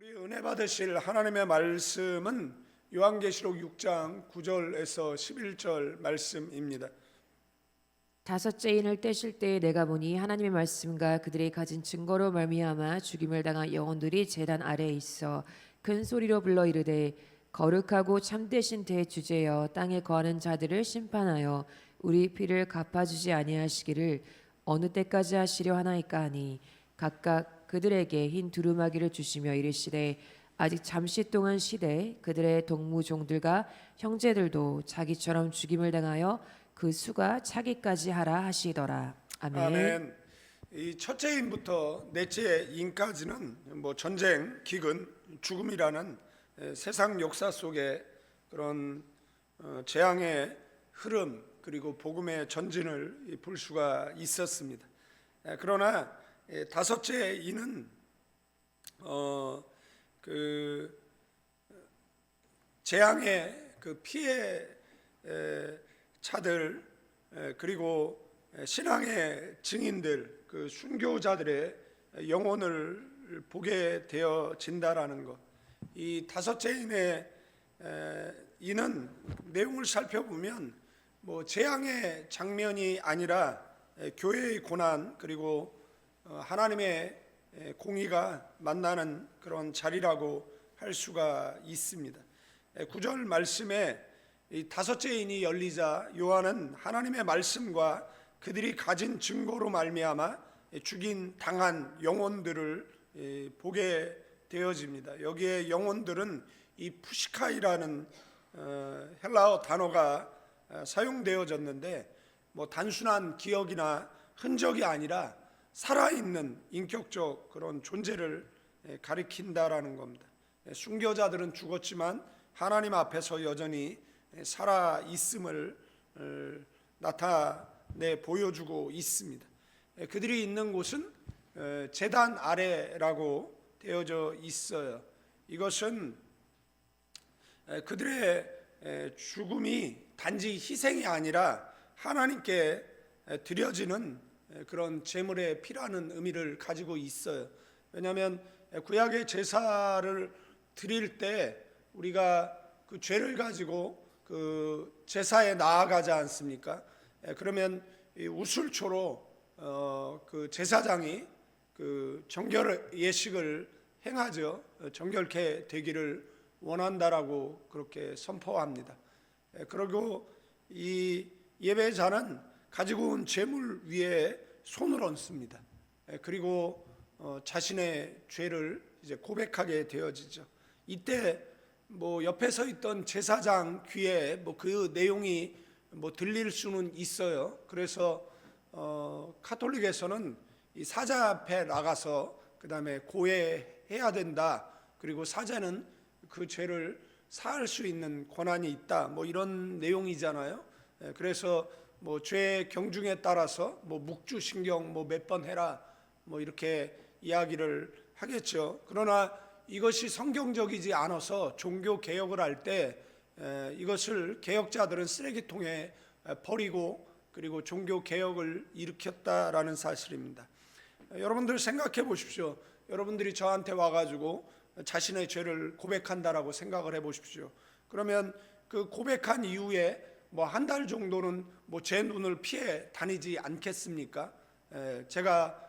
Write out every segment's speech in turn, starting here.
우리 은혜 받으실 하나님의 말씀은 요한계시록 6장 9절에서 11절 말씀입니다. 다섯째 인을 떼실 때에 내가 보니 하나님의 말씀과 그들이 가진 증거로 말미암아 죽임을 당한 영혼들이 제단 아래에 있어 큰 소리로 불러 이르되 거룩하고 참되신 대주제여 땅에 거하는 자들을 심판하여 우리 피를 갚아주지 아니하시기를 어느 때까지 하시려 하나이까 하니 각각 그들에게 흰 두루마기를 주시며 이르시되 아직 잠시 동안 쉬되 그들의 동무종들과 형제들도 자기처럼 죽임을 당하여 그 수가 차기까지 하라 하시더라. 아멘. 아멘. 이 첫째 인부터 넷째 인까지는 전쟁, 기근, 죽음이라는 세상 역사 속에 그런 재앙의 흐름 그리고 복음의 전진을 볼 수가 있었습니다. 그러나 다섯째 인은 그 재앙의 그 피해 차들 그리고 신앙의 증인들 그 순교자들의 영혼을 보게 되어진다라는 것. 이 다섯째 인의 이는 내용을 살펴보면 재앙의 장면이 아니라 교회의 고난 그리고 하나님의 공의가 만나는 그런 자리라고 할 수가 있습니다. 9절 말씀에 이 다섯째 인이 열리자 요한은 하나님의 말씀과 그들이 가진 증거로 말미암아 죽인 당한 영혼들을 보게 되어집니다. 여기에 영혼들은 이 푸시카이라는 헬라어 단어가 사용되어졌는데 단순한 기억이나 흔적이 아니라 살아있는 인격적 그런 존재를 가리킨다라는 겁니다. 순교자들은 죽었지만 하나님 앞에서 여전히 살아 있음을 나타내 보여주고 있습니다. 그들이 있는 곳은 제단 아래라고 되어져 있어요. 이것은 그들의 죽음이 단지 희생이 아니라 하나님께 드려지는 그런 제물의 피라는 의미를 가지고 있어요. 왜냐하면 구약의 제사를 드릴 때 우리가 그 죄를 가지고 그 제사에 나아가지 않습니까? 그러면 이 우슬초로 그 제사장이 그 정결 예식을 행하죠. 정결케 되기를 원한다라고 그렇게 선포합니다. 그리고 이 예배자는 가지고 온 제물 위에 손을 얹습니다. 그리고 자신의 죄를 이제 고백하게 되어지죠. 이때 옆에 서 있던 제사장 귀에 그 내용이 들릴 수는 있어요. 그래서 카톨릭에서는 이 사자 앞에 나가서 그 다음에 고해해야 된다. 그리고 사자는 그 죄를 사할 수 있는 권한이 있다. 이런 내용이잖아요. 그래서 죄 경중에 따라서 묵주신경 몇 번 해라 이렇게 이야기를 하겠죠. 그러나 이것이 성경적이지 않아서 종교 개혁을 할 때 이것을 개혁자들은 쓰레기통에 버리고 그리고 종교 개혁을 일으켰다라는 사실입니다. 여러분들 생각해 보십시오. 여러분들이 저한테 와가지고 자신의 죄를 고백한다라고 생각을 해 보십시오. 그러면 그 고백한 이후에 한 달 정도는 제 눈을 피해 다니지 않겠습니까? 제가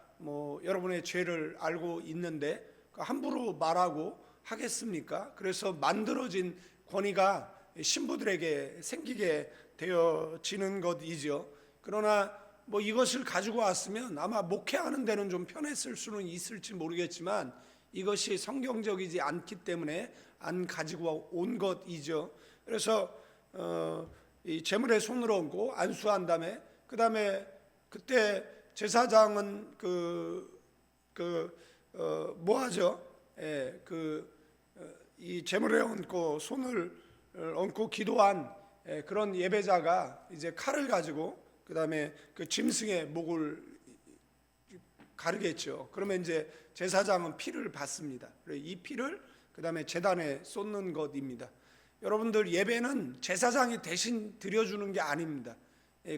여러분의 죄를 알고 있는데 함부로 말하고 하겠습니까? 그래서 만들어진 권위가 신부들에게 생기게 되어지는 것이죠. 그러나 이것을 가지고 왔으면 아마 목회하는 데는 좀 편했을 수는 있을지 모르겠지만 이것이 성경적이지 않기 때문에 안 가지고 온 것이죠. 그래서 이 제물에 손을 얹고 안수한 다음에 그 다음에 그때 제사장은 뭐하죠? 이 제물에 얹고 손을 얹고 기도한 그런 예배자가 이제 칼을 가지고 그 다음에 그 짐승의 목을 가르겠죠. 그러면 이제 제사장은 피를 받습니다. 이 피를 그 다음에 제단에 쏟는 것입니다. 여러분들 예배는 제사장이 대신 드려주는 게 아닙니다.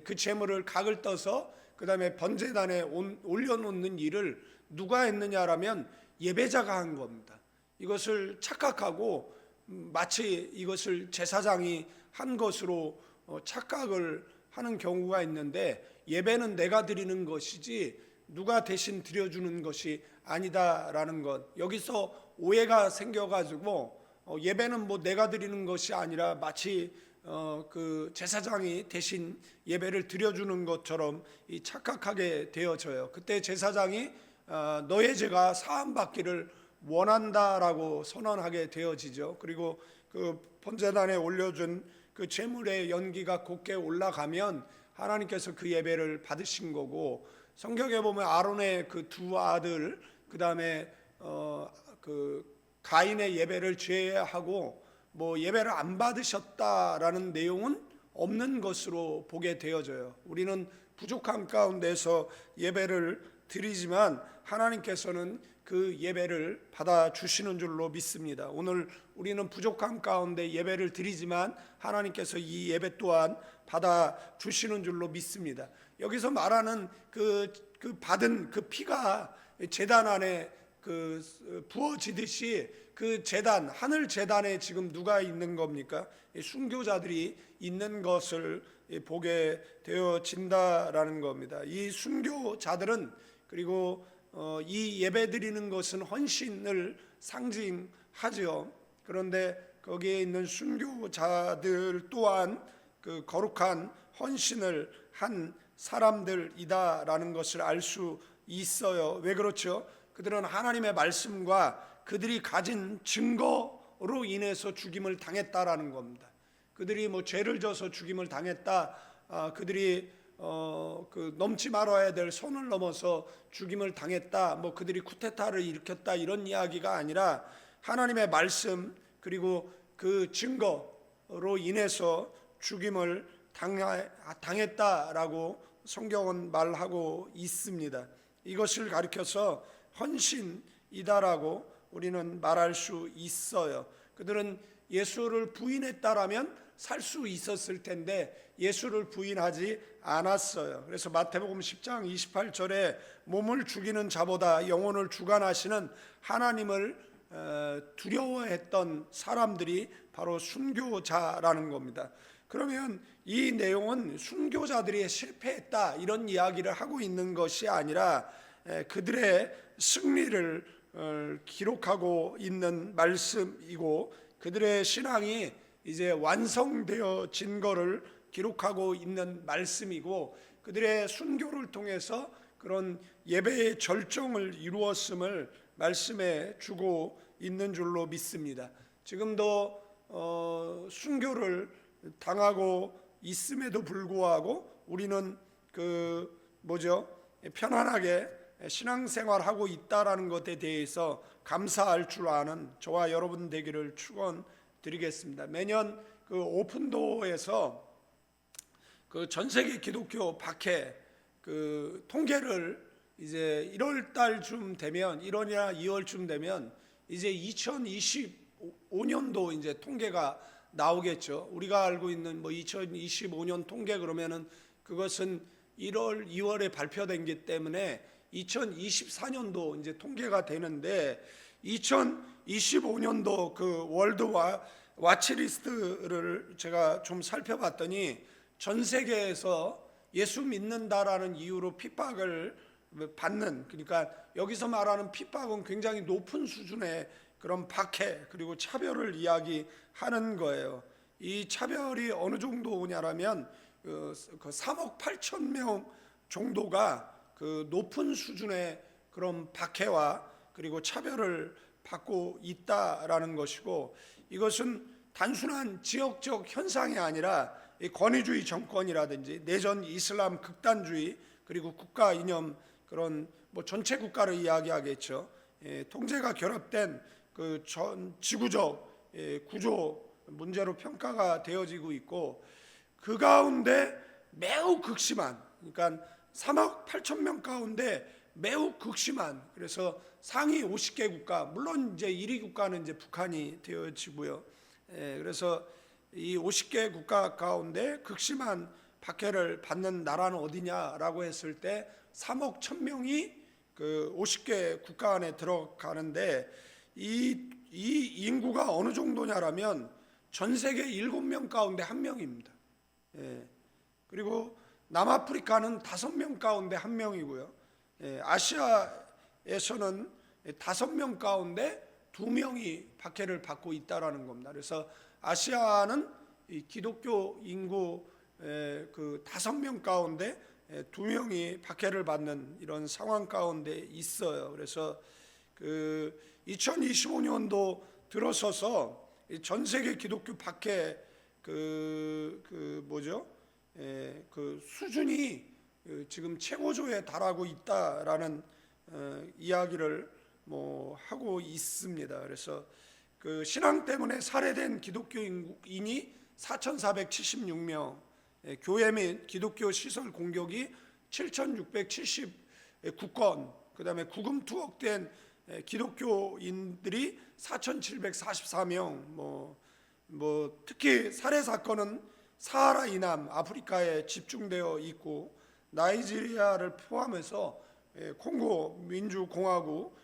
그 제물을 각을 떠서 그 다음에 번제단에 올려놓는 일을 누가 했느냐라면 예배자가 한 겁니다. 이것을 착각하고 마치 이것을 제사장이 한 것으로 착각을 하는 경우가 있는데, 예배는 내가 드리는 것이지 누가 대신 드려주는 것이 아니다라는 것, 여기서 오해가 생겨가지고 예배는 뭐 내가 드리는 것이 아니라 마치 그 제사장이 대신 예배를 드려주는 것처럼 착각하게 되어져요. 그때 제사장이 너의 죄가 사함받기를 원한다라고 선언하게 되어지죠. 그리고 그 번제단에 올려준 그 제물의 연기가 곱게 올라가면 하나님께서 그 예배를 받으신 거고, 성경에 보면 아론의 그 두 아들, 그 다음에 그 가인의 예배를 제외하고 뭐 예배를 안 받으셨다라는 내용은 없는 것으로 보게 되어져요. 우리는 부족함 가운데서 예배를 드리지만 하나님께서는 그 예배를 받아주시는 줄로 믿습니다. 오늘 우리는 부족함 가운데 예배를 드리지만 하나님께서 이 예배 또한 받아주시는 줄로 믿습니다. 여기서 말하는 그 받은 그 피가 제단 안에 그 부어지듯이 그 제단, 하늘 제단에 지금 누가 있는 겁니까? 순교자들이 있는 것을 보게 되어진다라는 겁니다. 이 순교자들은, 그리고 이 예배 드리는 것은 헌신을 상징하죠. 그런데 거기에 있는 순교자들 또한 그 거룩한 헌신을 한 사람들이다라는 것을 알 수 있어요. 왜 그렇죠? 그들은 하나님의 말씀과 그들이 가진 증거로 인해서 죽임을 당했다라는 겁니다. 그들이 뭐 죄를 져서 죽임을 당했다, 그들이 그 넘지 말아야 될 선을 넘어서 죽임을 당했다, 뭐 그들이 쿠데타를 일으켰다, 이런 이야기가 아니라 하나님의 말씀 그리고 그 증거로 인해서 죽임을 당했다라고 성경은 말하고 있습니다. 이것을 가리켜서 헌신이다라고 우리는 말할 수 있어요. 그들은 예수를 부인했다라면 살 수 있었을 텐데 예수를 부인하지 않았어요. 그래서 마태복음 10장 28절에 몸을 죽이는 자보다 영혼을 주관하시는 하나님을 두려워했던 사람들이 바로 순교자라는 겁니다. 그러면 이 내용은 순교자들이 실패했다 이런 이야기를 하고 있는 것이 아니라 그들의 승리를 기록하고 있는 말씀이고, 그들의 신앙이 이제 완성되어진 것을 기록하고 있는 말씀이고, 그들의 순교를 통해서 그런 예배의 절정을 이루었음을 말씀해 주고 있는 줄로 믿습니다. 지금도 순교를 당하고 있음에도 불구하고 우리는 편안하게 신앙생활하고 있다라는 것에 대해서 감사할 줄 아는 저와 여러분 되기를 축원드리겠습니다. 매년 그 오픈도에서 그 전 세계 기독교 박해 그 통계를 이제 1월 달쯤 되면, 1월이나 2월쯤 되면 이제 2025년도 이제 통계가 나오겠죠. 우리가 알고 있는 뭐 2025년 통계 그러면은 그것은 1월, 2월에 발표된 게 때문에 2024년도 이제 통계가 되는데, 2025년도 그 월드 와치리스트를 제가 좀 살펴봤더니 전 세계에서 예수 믿는다라는 이유로 핍박을 받는, 그러니까 여기서 말하는 핍박은 굉장히 높은 수준의 그런 박해 그리고 차별을 이야기하는 거예요. 이 차별이 어느 정도냐라면 그 3억 8천 명 정도가 그 높은 수준의 그런 박해와 그리고 차별을 받고 있다라는 것이고, 이것은 단순한 지역적 현상이 아니라 이 권위주의 정권이라든지 내전 이슬람 극단주의 그리고 국가 이념 그런 뭐 전체 국가를 이야기하겠죠. 통제가 결합된 그 전 지구적 구조 문제로 평가가 되어지고 있고, 그 가운데 매우 극심한, 그러니까 3억 8천 명 가운데 매우 극심한, 그래서 상위 50개 국가, 물론 이제 1위 국가는 이제 북한이 되어지고요. 그래서 이 50개 국가 가운데 극심한 박해를 받는 나라는 어디냐라고 했을 때 3억 1천 명이 그 50개 국가 안에 들어가는데, 이 인구가 어느 정도냐라면 전 세계 7명 가운데 1명입니다. 예. 그리고 남아프리카는 5명 가운데 1명이고요. 예. 아시아에서는 5명 가운데 2명이 박해를 받고 있다라는 겁니다. 그래서 아시아는 이 기독교 인구 그 5명 가운데 2명이 박해를 받는 이런 상황 가운데 있어요. 그래서 그 2025년도 들어서서 전 세계 기독교 박해 그 수준이 지금 최고조에 달하고 있다라는 이야기를 하고 있습니다. 그래서 그 신앙 때문에 살해된 기독교인이 4,476명, 교회 및 기독교 시설 공격이 7,679건, 그다음에 구금 투옥된 기독교인들이 4,744명, 특히 살해 사건은 사하라 이남 아프리카에 집중되어 있고 나이지리아를 포함해서 콩고 민주공화국,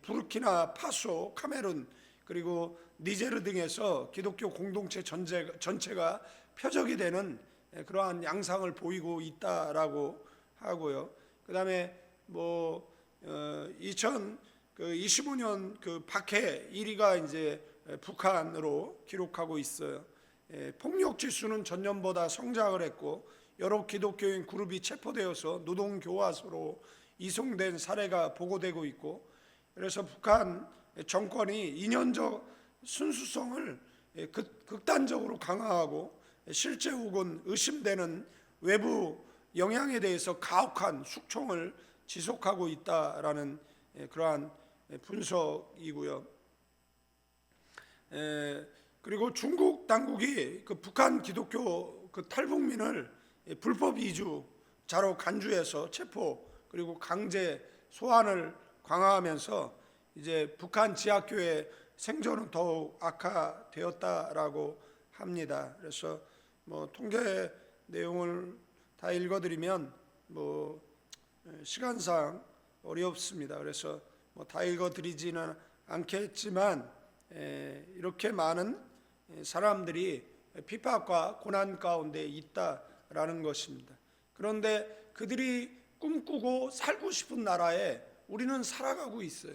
부르키나 파소, 카메룬 그리고 니제르 등에서 기독교 공동체 전체가 표적이 되는 그러한 양상을 보이고 있다라고 하고요. 그다음에 2025년 그 박해 1위가 이제 북한으로 기록하고 있어요. 폭력 지수는 전년보다 성장을 했고 여러 기독교인 그룹이 체포되어서 노동 교화소로 이송된 사례가 보고되고 있고, 그래서 북한 정권이 이념적 순수성을 극단적으로 강화하고 실제 혹은 의심되는 외부 영향에 대해서 가혹한 숙청을 지속하고 있다라는 그러한 분석이고요. 그리고 중국 당국이 그 북한 기독교 그 탈북민을 불법 이주자로 간주해서 체포 그리고 강제 소환을 강화하면서 이제 북한 지하교회 생존은 더욱 악화되었다라고 합니다. 그래서 통계 내용을 다 읽어드리면 시간상 어렵습니다. 그래서 다 읽어드리지는 않겠지만 이렇게 많은 사람들이 핍박과 고난 가운데 있다라는 것입니다. 그런데 그들이 꿈꾸고 살고 싶은 나라에 우리는 살아가고 있어요.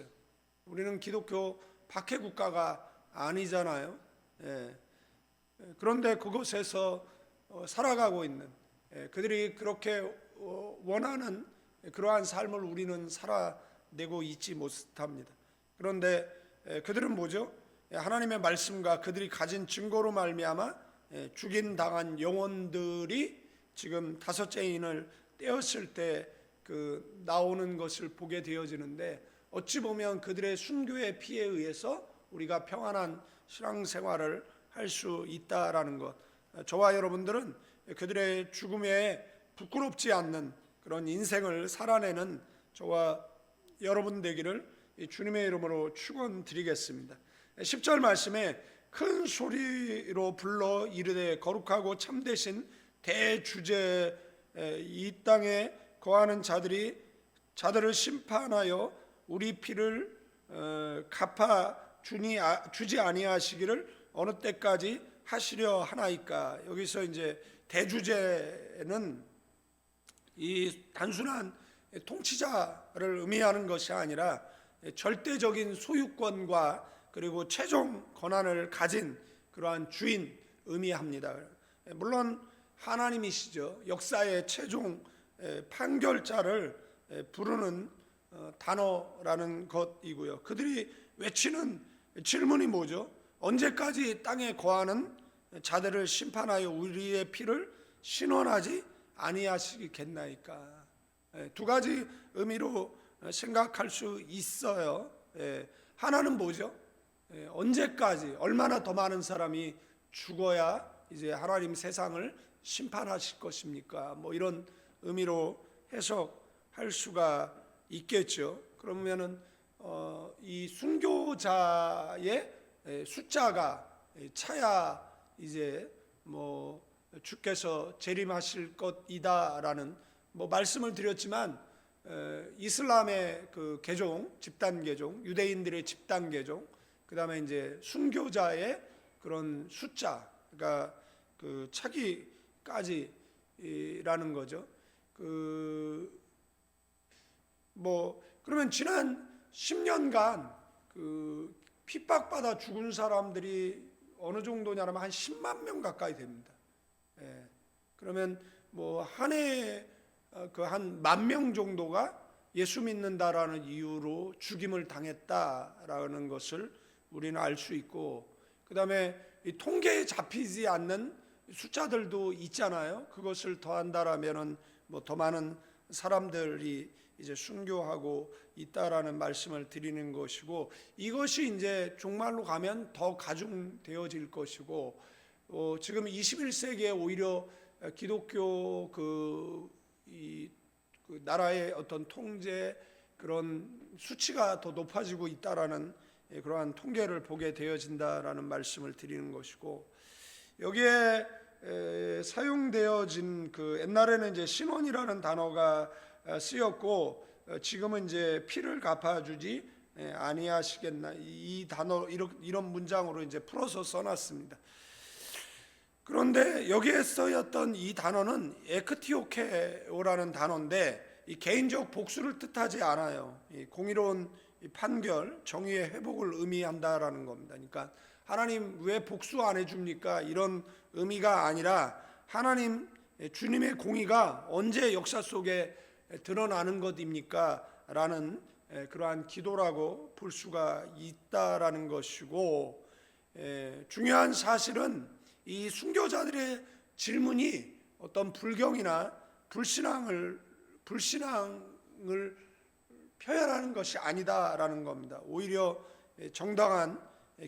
우리는 기독교 박해 국가가 아니잖아요. 그런데 그곳에서 살아가고 있는 그들이 그렇게 원하는 그러한 삶을 우리는 살아내고 있지 못합니다. 그런데 그들은 뭐죠? 하나님의 말씀과 그들이 가진 증거로 말미암아 죽임 당한 영혼들이 지금 5째 인을 떼었을 때 그 나오는 것을 보게 되어지는데, 어찌 보면 그들의 순교의 피에 의해서 우리가 평안한 신앙생활을 할 수 있다라는 것, 저와 여러분들은 그들의 죽음에 부끄럽지 않는 그런 인생을 살아내는 저와 여러분 되기를 주님의 이름으로 축원드리겠습니다. 10절 말씀에 큰 소리로 불러 이르되 거룩하고 참되신 대주제 이 땅에 거하는 자들을 심판하여 우리 피를 갚아 주지 아니하시기를 어느 때까지 하시려 하나이까. 여기서 이제 대주제는 이 단순한 통치자를 의미하는 것이 아니라 절대적인 소유권과 그리고 최종 권한을 가진 그러한 주인 의미합니다. 물론 하나님이시죠. 역사의 최종 판결자를 부르는 단어라는 것이고요. 그들이 외치는 질문이 뭐죠? 언제까지 땅에 거하는 자들을 심판하여 우리의 피를 신원하지 아니하시겠나이까. 두 가지 의미로 생각할 수 있어요. 하나는 뭐죠? 언제까지, 얼마나 더 많은 사람이 죽어야 이제 하나님 세상을 심판하실 것입니까? 이런 의미로 해석할 수가 있겠죠. 그러면은 이 순교자의 숫자가 차야 이제 주께서 재림하실 것이다라는 말씀을 드렸지만, 이슬람의 그 개종, 집단 개종, 유대인들의 집단 개종, 그다음에 이제 순교자의 그런 숫자, 그러니까 그 차기까지라는 거죠. 그러면 지난 10년간 그 핍박받아 죽은 사람들이 어느 정도냐면 한 10만 명 가까이 됩니다. 예. 그러면 뭐 한 해 그 한 10,000명 정도가 예수 믿는다라는 이유로 죽임을 당했다라는 것을 우리는 알 수 있고, 그다음에 이 통계에 잡히지 않는 숫자들도 있잖아요. 그것을 더한다라면은 뭐 더 많은 사람들이 이제 순교하고 있다라는 말씀을 드리는 것이고, 이것이 이제 종말로 가면 더 가중되어질 것이고, 지금 21세기에 오히려 기독교 이 나라의 어떤 통제 그런 수치가 더 높아지고 있다라는 그러한 통계를 보게 되어진다라는 말씀을 드리는 것이고, 여기에 사용되어진 그 옛날에는 이제 신원이라는 단어가 쓰였고, 지금은 이제 피를 갚아주지 아니하시겠나, 이 단어 이런 문장으로 이제 풀어서 써놨습니다. 그런데 여기에 쓰였던 이 단어는 에크티오케오라는 단어인데, 이 개인적 복수를 뜻하지 않아요. 이 공의로운 판결, 정의의 회복을 의미한다라는 겁니다. 그러니까 하나님 왜 복수 안 해줍니까? 이런 의미가 아니라, 하나님 주님의 공의가 언제 역사 속에 드러나는 것입니까? 라는 그러한 기도라고 볼 수가 있다라는 것이고, 중요한 사실은 이 순교자들의 질문이 어떤 불경이나 불신앙을 표현하는 것이 아니다라는 겁니다. 오히려 정당한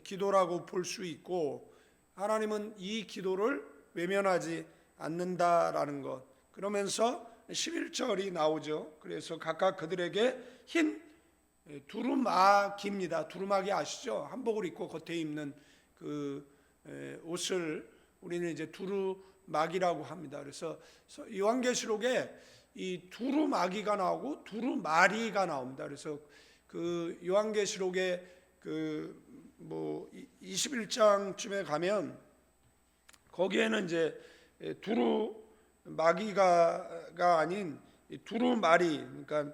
기도라고 볼 수 있고, 하나님은 이 기도를 외면하지 않는다라는 것. 그러면서 11절이 나오죠. 그래서 각각 그들에게 흰 두루마기입니다. 두루마기 아시죠? 한복을 입고 겉에 입는 그 옷을 우리는 이제 두루마기라고 합니다. 그래서 요한계시록에 이 두루마기가 나오고 두루마리가 나옵니다. 그래서 그 요한계시록에 그 뭐 21장쯤에 가면 거기에는 이제 두루마기가 아닌 두루마리, 그러니까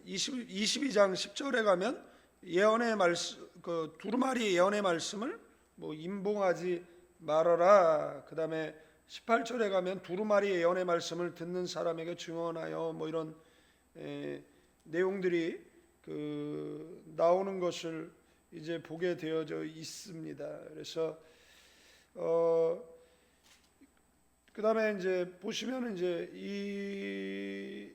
22장 10절에 가면 예언의 말씀, 그 두루마리 예언의 말씀을 뭐 임봉하지 말아라. 그다음에 18절에 가면 두루마리 예언의 말씀을 듣는 사람에게 증언하여, 뭐 이런 내용들이 그 나오는 것을 이제 보게 되어져 있습니다. 그래서 그다음에 이제 보시면 이제 이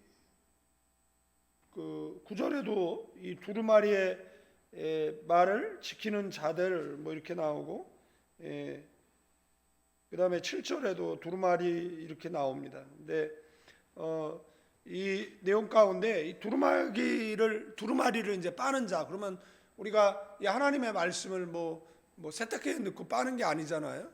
그 9절에도 이 두루마리의 말을 지키는 자들 뭐 이렇게 나오고, 그다음에 7절에도 두루마리 이렇게 나옵니다. 근데 이 내용 가운데 이 두루마리를 이제 빠는 자, 그러면 우리가 이 하나님의 말씀을 뭐 세탁기에 넣고 빠는 게 아니잖아요.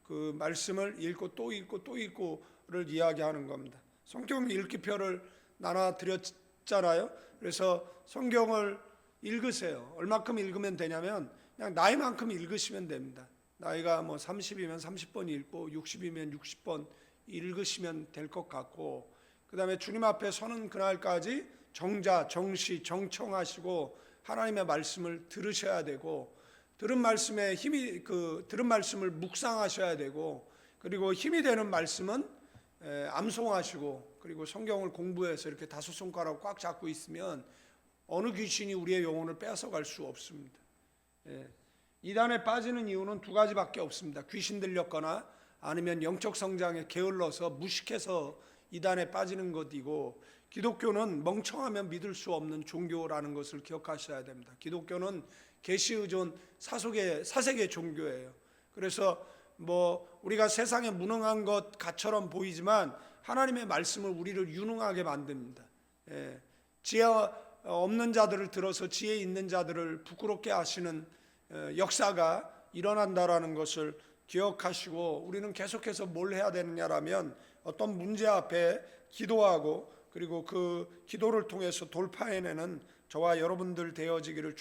그 말씀을 읽고 또 읽고 또 읽고를 이야기하는 겁니다. 성경 읽기표를 나눠 드렸잖아요. 그래서 성경을 읽으세요. 얼마큼 읽으면 되냐면 그냥 나이만큼 읽으시면 됩니다. 나이가 뭐 30이면 30번 읽고 60이면 60번 읽으시면 될 것 같고, 그 다음에 주님 앞에 서는 그날까지 정시 정청하시고 하나님의 말씀을 들으셔야 되고, 들은 말씀에 들은 말씀을 묵상하셔야 되고, 그리고 힘이 되는 말씀은 암송하시고, 그리고 성경을 공부해서 이렇게 5손가락 꽉 잡고 있으면 어느 귀신이 우리의 영혼을 뺏어갈 수 없습니다. 이단에 빠지는 이유는 두 가지밖에 없습니다. 귀신 들렸거나 아니면 영적 성장에 게을러서 무식해서 이단에 빠지는 것이고, 기독교는 멍청하면 믿을 수 없는 종교라는 것을 기억하셔야 됩니다. 기독교는 계시 의존 사색의 종교예요. 그래서 뭐 우리가 세상에 무능한 것 같처럼 보이지만 하나님의 말씀을 우리를 유능하게 만듭니다. 지혜 없는 자들을 들어서 지혜 있는 자들을 부끄럽게 하시는 역사가 일어난다라는 것을 기억하시고, 우리는 계속해서 뭘 해야 되느냐라면 어떤 문제 앞에 기도하고, 그리고 그 기도를 통해서 돌파해내는 저와 여러분들 되어지기를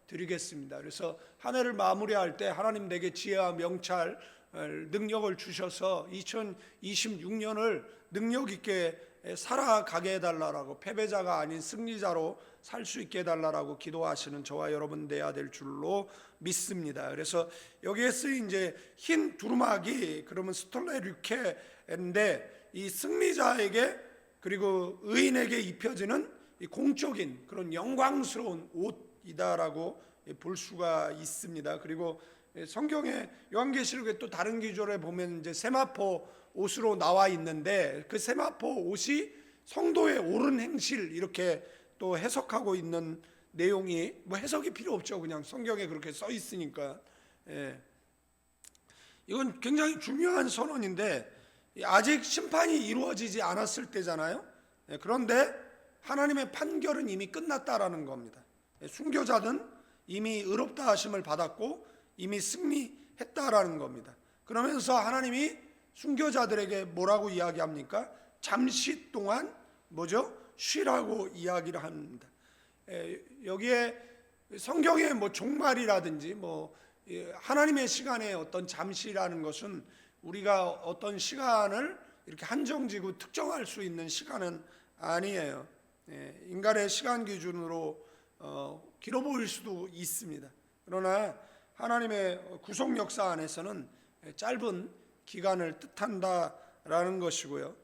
드리겠습니다. 그래서 한 해를 마무리할 때 하나님 내게 지혜와 명찰 능력을 주셔서 2026년을 능력 있게 살아가게 해달라고, 패배자가 아닌 승리자로 살 수 있게 해달라고 기도하시는 저와 여러분 돼야 될 줄로 믿습니다. 그래서 여기에 쓰인 이제 흰 두루마기, 그러면 스톨레류케인데, 이 승리자에게 그리고 의인에게 입혀지는 이 공적인 그런 영광스러운 옷이다라고 볼 수가 있습니다. 그리고 성경에 요한계시록에 또 다른 기절에 보면 이제 세마포 옷으로 나와 있는데, 그 세마포 옷이 성도의 옳은 행실, 이렇게 또 해석하고 있는 내용이, 뭐 해석이 필요 없죠. 그냥 성경에 그렇게 써 있으니까. 이건 굉장히 중요한 선언인데, 아직 심판이 이루어지지 않았을 때잖아요. 그런데 하나님의 판결은 이미 끝났다라는 겁니다. 순교자는 이미 의롭다 하심을 받았고 이미 승리했다라는 겁니다. 그러면서 하나님이 순교자들에게 뭐라고 이야기합니까? 잠시 동안 뭐죠? 쉬라고 이야기를 합니다. 여기에 성경의 뭐 종말이라든지 뭐 하나님의 시간의 어떤 잠시라는 것은 우리가 어떤 시간을 이렇게 한정지고 특정할 수 있는 시간은 아니에요. 인간의 시간 기준으로 길어 보일 수도 있습니다. 그러나 하나님의 구속 역사 안에서는 짧은 기간을 뜻한다라는 것이고요.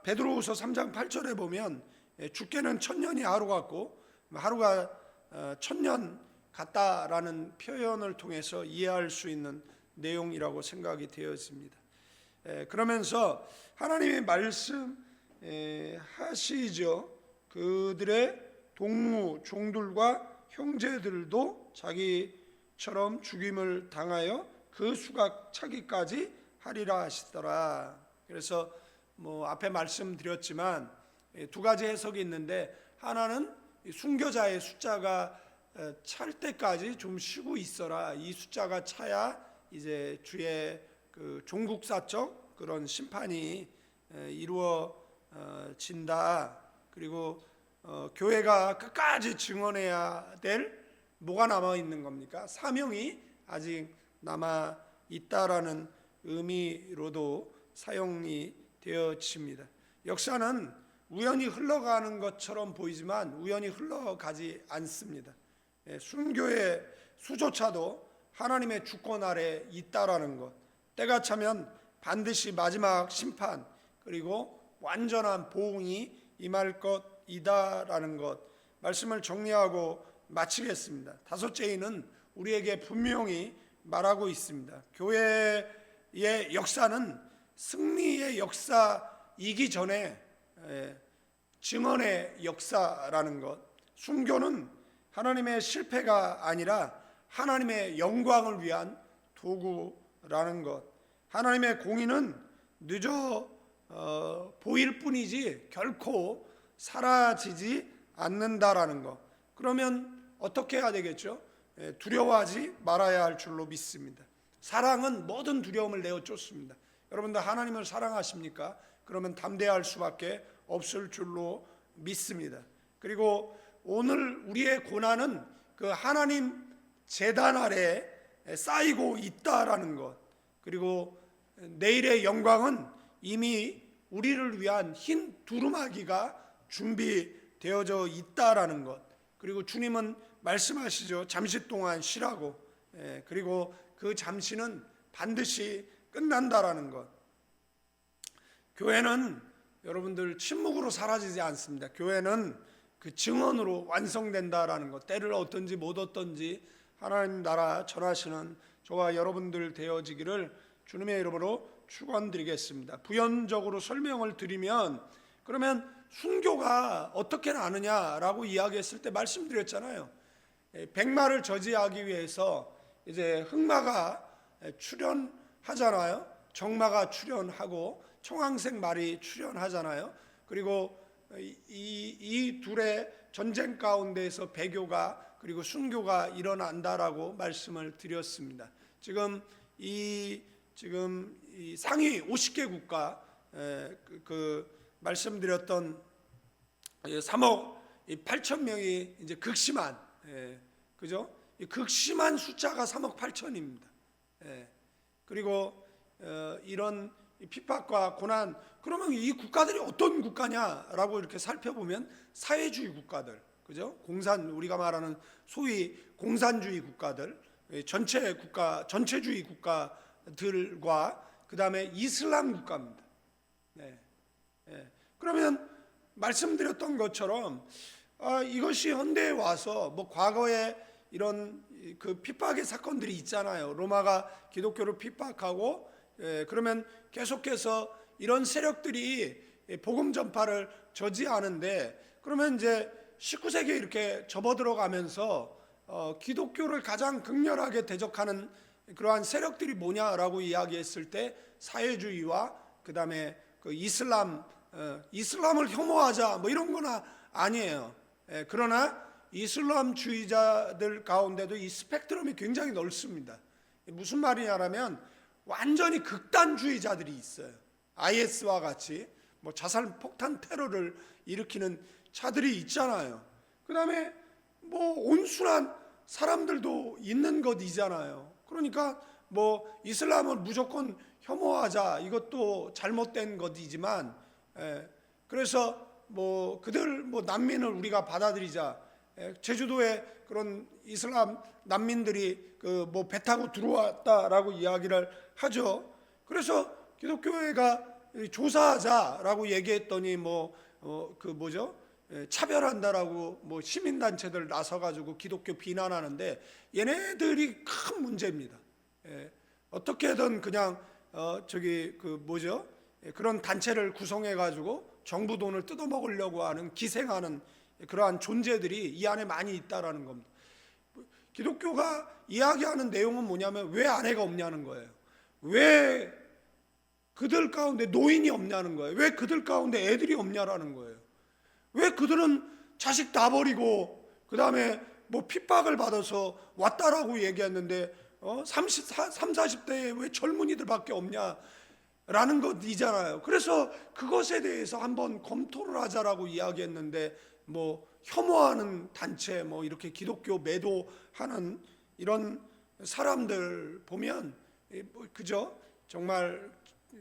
베드로후서 3장 8절에 보면 주께는 천년이 하루 같고 하루가 천년 같다라는 표현을 통해서 이해할 수 있는 내용이라고 생각이 되었습니다. 그러면서 하나님의 말씀하시죠. 그들의 동무 종들과 형제들도 자기처럼 죽임을 당하여 그 수각 차기까지 하리라 하시더라. 그래서 뭐 앞에 말씀드렸지만 두 가지 해석이 있는데, 하나는 순교자의 숫자가 찰 때까지 좀 쉬고 있어라. 이 숫자가 차야 이제 주의 그 종국사적 그런 심판이 이루어진다. 그리고 교회가 끝까지 증언해야 될 뭐가 남아 있는 겁니까? 사명이 아직 남아 있다라는 의미로도 사용이 되어집니다. 역사는 우연히 흘러가는 것처럼 보이지만 우연히 흘러가지 않습니다. 순교의 수조차도 하나님의 주권 아래 있다라는 것, 때가 차면 반드시 마지막 심판 그리고 완전한 보응이 임할 것이다라는 것, 말씀을 정리하고 마치겠습니다. 다섯째는 우리에게 분명히 말하고 있습니다. 교회의 역사는 승리의 역사이기 전에 증언의 역사라는 것, 순교는 하나님의 실패가 아니라 하나님의 영광을 위한 도구라는 것, 하나님의 공의는 늦어 보일 뿐이지 결코 사라지지 않는다라는 것. 그러면 어떻게 해야 되겠죠? 두려워하지 말아야 할 줄로 믿습니다. 사랑은 모든 두려움을 내어 쫓습니다. 여러분들 하나님을 사랑하십니까? 그러면 담대할 수밖에 없을 줄로 믿습니다. 그리고 오늘 우리의 고난은 그 하나님 제단 아래 쌓이고 있다라는 것, 그리고 내일의 영광은 이미 우리를 위한 흰 두루마기가 준비되어져 있다라는 것, 그리고 주님은 말씀하시죠. 잠시 동안 쉬라고. 그리고 그 잠시는 반드시 끝난다라는 것. 교회는 여러분들 침묵으로 사라지지 않습니다. 교회는 그 증언으로 완성된다라는 것. 때를 얻든지 못 얻든지 하나님 나라 전하시는 저와 여러분들 되어지기를 주님의 이름으로 축원드리겠습니다. 부연적으로 설명을 드리면, 그러면 순교가 어떻게 나느냐라고 이야기했을 때 말씀드렸잖아요. 백마를 저지하기 위해서 이제 흑마가 출현하잖아요. 정마가 출현하고 청황색 말이 출현하잖아요. 그리고 이 둘의 전쟁 가운데에서 배교가 그리고 순교가 일어난다라고 말씀을 드렸습니다. 지금 이 상위 50개 국가 그 말씀드렸던 3억 8천 명이 이제 극심한 그죠? 이 극심한 숫자가 3억 8천입니다. 그리고 이런 핍박과 고난, 그러면 이 국가들이 어떤 국가냐라고 이렇게 살펴보면 사회주의 국가들, 그죠? 우리가 말하는 소위 공산주의 국가들, 전체주의 국가들과 그 다음에 이슬람 국가입니다. 그러면 말씀드렸던 것처럼 이것이 현대에 와서 뭐 과거에 이런 그 핍박의 사건들이 있잖아요. 로마가 기독교를 핍박하고, 그러면 계속해서 이런 세력들이 복음 전파를 저지하는데, 그러면 이제 19세기에 이렇게 접어들어가면서 기독교를 가장 극렬하게 대적하는 그러한 세력들이 뭐냐라고 이야기했을 때 사회주의와 그 다음에 그 이슬람을 혐오하자 뭐 이런 거나 아니에요. 그러나 이슬람주의자들 가운데도 이 스펙트럼이 굉장히 넓습니다. 무슨 말이냐면 완전히 극단주의자들이 있어요. IS와 같이 뭐 자살 폭탄 테러를 일으키는 자들이 있잖아요. 그 다음에 뭐 온순한 사람들도 있는 것이잖아요. 그러니까 뭐 이슬람을 무조건 혐오하자, 이것도 잘못된 것이지만, 그래서 뭐 그들 뭐 난민을 우리가 받아들이자, 제주도에 그런 이슬람 난민들이 그 뭐 배 타고 들어왔다라고 이야기를 하죠. 그래서 기독교회가 조사하자라고 얘기했더니 그 뭐죠? 차별한다라고 뭐 시민단체들 나서가지고 기독교 비난하는데, 얘네들이 큰 문제입니다. 어떻게든 그냥 그런 단체를 구성해가지고 정부 돈을 뜯어먹으려고 하는, 기생하는 그러한 존재들이 이 안에 많이 있다라는 겁니다. 기독교가 이야기하는 내용은 뭐냐면 왜 아내가 없냐는 거예요. 왜 그들 가운데 노인이 없냐는 거예요. 왜 그들 가운데 애들이 없냐라는 거예요. 왜 그들은 자식 다 버리고 그 다음에 뭐 핍박을 받아서 왔다라고 얘기했는데 40대에 왜 젊은이들밖에 없냐라는 것이잖아요. 그래서 그것에 대해서 한번 검토를 하자라고 이야기했는데, 뭐 혐오하는 단체, 뭐 이렇게 기독교 매도하는 이런 사람들 보면 그죠? 정말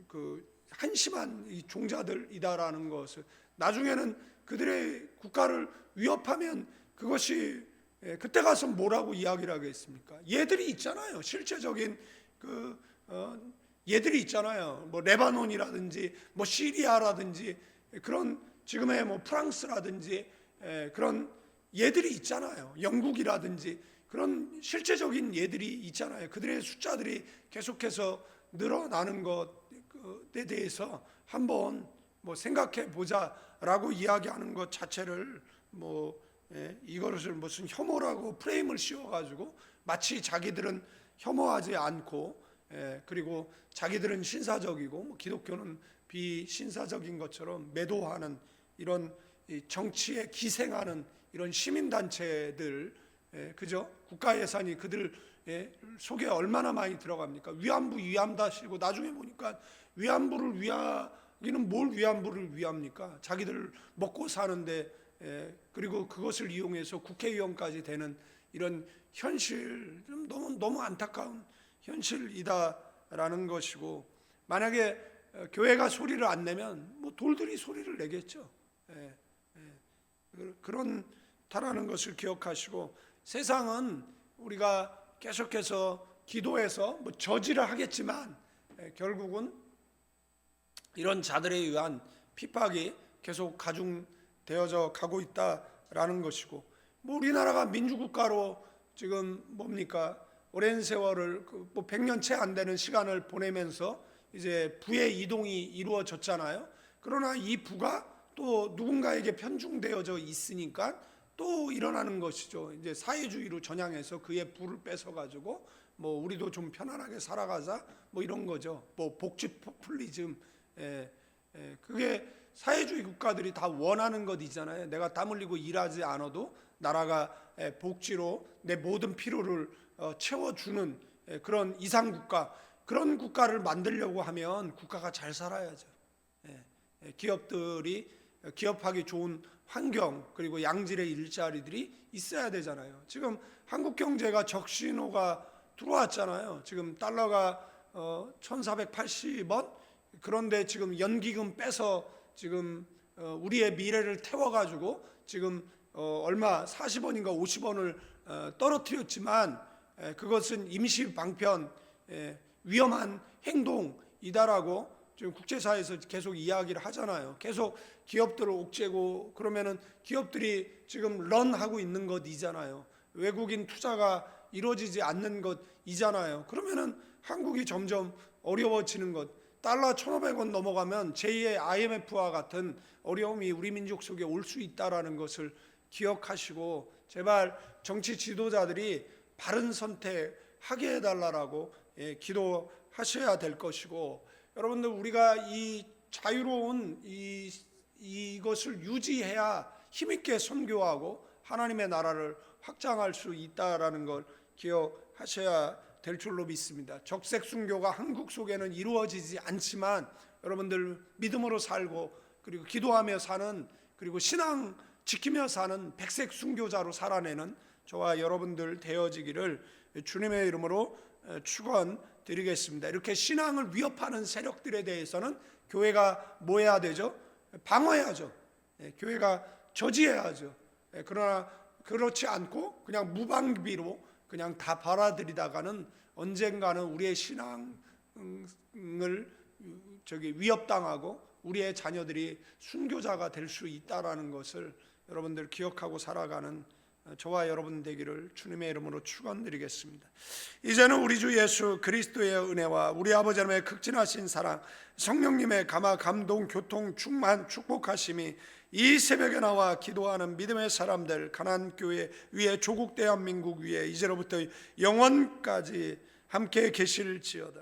그 한심한 이 종자들이다라는 것을, 나중에는 그들의 국가를 위협하면 그것이 그때 가서 뭐라고 이야기를 하겠습니까? 얘들이 있잖아요. 실제적인 얘들이 있잖아요. 뭐 레바논이라든지 뭐 시리아라든지 그런 지금의 뭐 프랑스라든지 그런 얘들이 있잖아요. 영국이라든지 그런 실제적인 얘들이 있잖아요. 그들의 숫자들이 계속해서 늘어나는 것에 대해서 한번 뭐 생각해 보자라고 이야기하는 것 자체를 이것을 무슨 혐오라고 프레임을 씌워가지고 마치 자기들은 혐오하지 않고, 그리고 자기들은 신사적이고 뭐 기독교는 비신사적인 것처럼 매도하는 이런 정치에 기생하는 이런 시민단체들, 그죠? 국가 예산이 그들 속에 얼마나 많이 들어갑니까? 위안부 하시고 나중에 보니까 위안부를 위하기는 뭘 위안부를 위합니까? 자기들 먹고 사는데, 그리고 그것을 이용해서 국회의원까지 되는 이런 현실, 좀 너무 안타까운 현실이다라는 것이고, 만약에 교회가 소리를 안 내면 뭐 돌들이 소리를 내겠죠. 그렇다라는 것을 기억하시고, 세상은 우리가 계속해서 기도해서 뭐 저지를 하겠지만 결국은 이런 자들에 의한 핍박이 계속 가중되어져 가고 있다라는 것이고, 뭐 우리나라가 민주국가로 지금 뭡니까? 오랜 세월을 뭐 100년 채 안 되는 시간을 보내면서 이제 부의 이동이 이루어졌잖아요. 그러나 이 부가 또 누군가에게 편중되어져 있으니까 또 일어나는 것이죠. 이제 사회주의로 전향해서 그의 부를 뺏어가지고 뭐 우리도 좀 편안하게 살아가자 뭐 이런 거죠. 뭐 복지 포퓰리즘, 그게 사회주의 국가들이 다 원하는 것이잖아요. 내가 땀 흘리고 일하지 않아도 나라가 복지로 내 모든 필요를 채워주는 그런 이상국가, 그런 국가를 만들려고 하면 국가가 잘 살아야죠. 기업들이 기업하기 좋은 환경 그리고 양질의 일자리들이 있어야 되잖아요. 지금 한국 경제가 적신호가 들어왔잖아요. 지금 달러가 1480원, 그런데 지금 연기금 빼서 지금 우리의 미래를 태워가지고 지금 얼마 40원인가 50원을 떨어뜨렸지만 그것은 임시 방편 위험한 행동이다라고 지금 국제사회에서 계속 이야기를 하잖아요. 계속 기업들을 옥죄고 그러면은 기업들이 지금 런하고 있는 것이잖아요. 외국인 투자가 이루어지지 않는 것이잖아요. 그러면은 한국이 점점 어려워지는 것. 달러 1,500원 넘어가면 제2의 IMF와 같은 어려움이 우리 민족 속에 올 수 있다라는 것을 기억하시고 제발 정치 지도자들이 바른 선택하게 해달라고 기도하셔야 될 것이고, 여러분들 우리가 이 자유로운 이것을 유지해야 힘있게 선교하고 하나님의 나라를 확장할 수 있다라는 걸 기억하셔야 될 줄로 믿습니다. 적색 순교가 한국 속에는 이루어지지 않지만 여러분들 믿음으로 살고 그리고 기도하며 사는 그리고 신앙 지키며 사는 백색 순교자로 살아내는 저와 여러분들 되어지기를 주님의 이름으로 축원드리겠습니다. 이렇게 신앙을 위협하는 세력들에 대해서는 교회가 뭐 해야 되죠? 방어해야죠. 교회가 저지해야죠. 그러나 그렇지 않고 그냥 무방비로 그냥 다 받아들이다가는 언젠가는 우리의 신앙을 위협당하고 우리의 자녀들이 순교자가 될 수 있다라는 것을 여러분들 기억하고 살아가는 저와 여러분 되기를 주님의 이름으로 축원드리겠습니다. 이제는 우리 주 예수 그리스도의 은혜와 우리 아버지 하나님의 극진하신 사랑, 성령님의 감화 감동 교통 충만 축복하심이 이 새벽에 나와 기도하는 믿음의 사람들, 가나안 교회 위에 조국 대한민국 위에 이제로부터 영원까지 함께 계실지어다.